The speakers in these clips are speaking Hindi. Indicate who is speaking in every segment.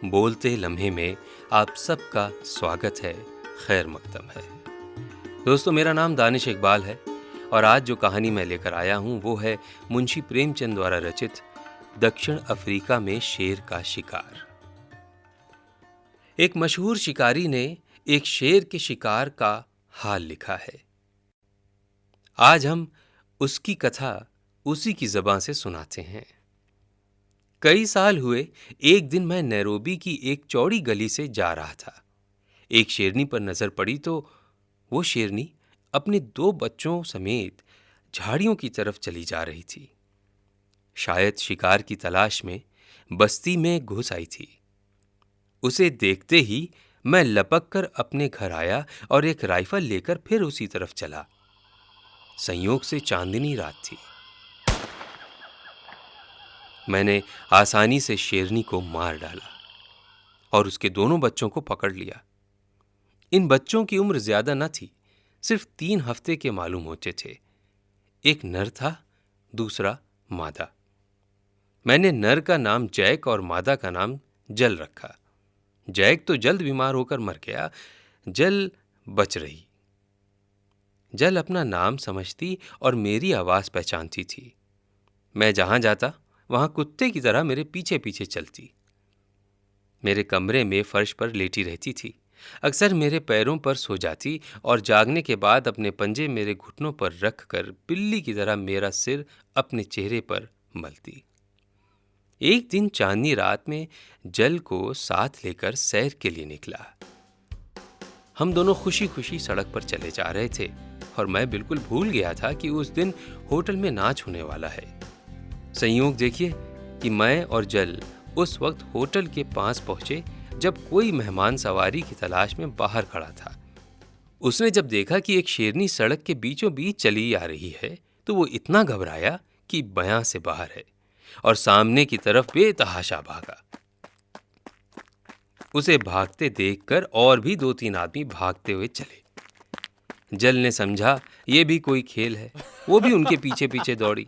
Speaker 1: बोलते लम्हे में आप सबका स्वागत है, खैर मकदम है। दोस्तों, मेरा नाम दानिश इकबाल है और आज जो कहानी मैं लेकर आया हूँ वो है मुंशी प्रेमचंद द्वारा रचित दक्षिण अफ्रीका में शेर का शिकार। एक मशहूर शिकारी ने एक शेर के शिकार का हाल लिखा है। आज हम उसकी कथा उसी की ज़बान से सुनाते हैं। कई साल हुए, एक दिन मैं नैरोबी की एक चौड़ी गली से जा रहा था। एक शेरनी पर नजर पड़ी तो वो शेरनी अपने 2 बच्चों समेत झाड़ियों की तरफ चली जा रही थी। शायद शिकार की तलाश में बस्ती में घुस आई थी। उसे देखते ही मैं लपक कर अपने घर आया और एक राइफल लेकर फिर उसी तरफ चला। संयोग से चांदनी रात थी। मैंने आसानी से शेरनी को मार डाला और उसके दोनों बच्चों को पकड़ लिया। इन बच्चों की उम्र ज्यादा न थी, सिर्फ 3 हफ्ते के मालूम होते थे। एक नर था, दूसरा मादा। मैंने नर का नाम जैक और मादा का नाम जल रखा। जैक तो जल्द बीमार होकर मर गया, जल बच रही। जल अपना नाम समझती और मेरी आवाज पहचानती थी। मैं जहां जाता वहां कुत्ते की तरह मेरे पीछे पीछे चलती। मेरे कमरे में फर्श पर लेटी रहती थी। अक्सर मेरे पैरों पर सो जाती और जागने के बाद अपने पंजे मेरे घुटनों पर रखकर बिल्ली की तरह मेरा सिर अपने चेहरे पर मलती। एक दिन चांदनी रात में जल को साथ लेकर सैर के लिए निकला। हम दोनों खुशी खुशी सड़क पर चले जा रहे थे और मैं बिल्कुल भूल गया था कि उस दिन होटल में नाच होने वाला है। संयोग देखिए कि मैं और जल उस वक्त होटल के पास पहुंचे जब कोई मेहमान सवारी की तलाश में बाहर खड़ा था। उसने जब देखा कि एक शेरनी सड़क के बीचों बीच चली आ रही है तो वो इतना घबराया कि बयां से बाहर है और सामने की तरफ बेतहाशा भागा। उसे भागते देखकर और भी 2-3 आदमी भागते हुए चले। जल ने समझा ये भी कोई खेल है, वो भी उनके पीछे पीछे दौड़ी।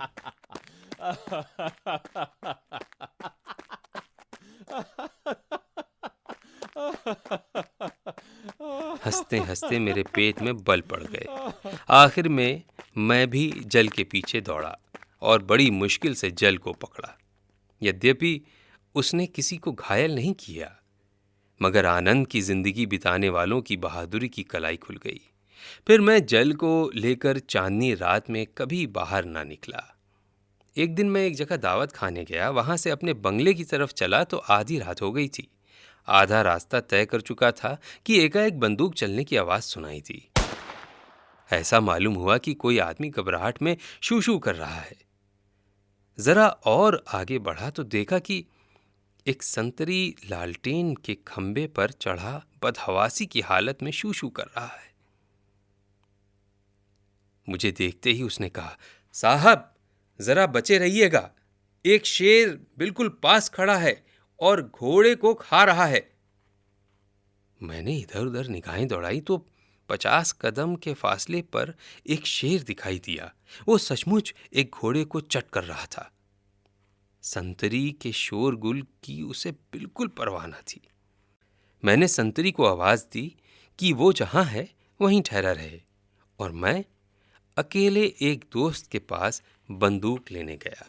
Speaker 1: हंसते हंसते मेरे पेट में बल पड़ गए। आखिर में मैं भी जल के पीछे दौड़ा और बड़ी मुश्किल से जल को पकड़ा। यद्यपि उसने किसी को घायल नहीं किया, मगर आनंद की जिंदगी बिताने वालों की बहादुरी की कलाई खुल गई। फिर मैं जल को लेकर चांदनी रात में कभी बाहर ना निकला। एक दिन मैं एक जगह दावत खाने गया। वहां से अपने बंगले की तरफ चला तो आधी रात हो गई थी। आधा रास्ता तय कर चुका था कि एकाएक बंदूक चलने की आवाज सुनाई दी। ऐसा मालूम हुआ कि कोई आदमी घबराहट में शू शू कर रहा है। जरा और आगे बढ़ा तो देखा कि एक संतरी लालटेन के खंबे पर चढ़ा बदहवासी की हालत में शू शू कर रहा है। मुझे देखते ही उसने कहा, साहब जरा बचे रहिएगा, एक शेर बिल्कुल पास खड़ा है और घोड़े को खा रहा है। मैंने इधर उधर निगाहें दौड़ाई तो 50 कदम के फासले पर एक शेर दिखाई दिया। वो सचमुच एक घोड़े को चट कर रहा था। संतरी के शोरगुल की उसे बिल्कुल परवाह न थी। मैंने संतरी को आवाज दी कि वो जहां है वहीं ठहरा रहे और मैं अकेले एक दोस्त के पास बंदूक लेने गया।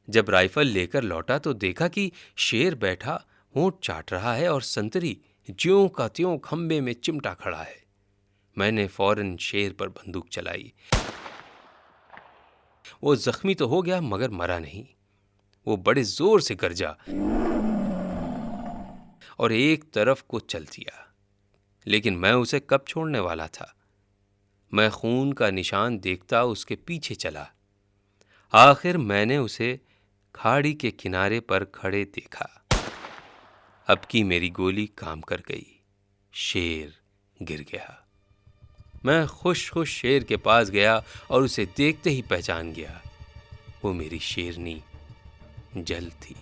Speaker 1: जब राइफल लेकर लौटा तो देखा कि शेर बैठा होंठ चाट रहा है और संतरी ज्यों का त्यों खंबे में चिमटा खड़ा है। मैंने फौरन शेर पर बंदूक चलाई। वो जख्मी तो हो गया मगर मरा नहीं। वो बड़े जोर से गरजा और एक तरफ को चल दिया, लेकिन मैं उसे कब छोड़ने वाला था। मैं खून का निशान देखता उसके पीछे चला। आखिर मैंने उसे खाड़ी के किनारे पर खड़े देखा। अब की मेरी गोली काम कर गई। शेर गिर गया। मैं खुश खुश शेर के पास गया और उसे देखते ही पहचान गया। वो मेरी शेरनी जल थी।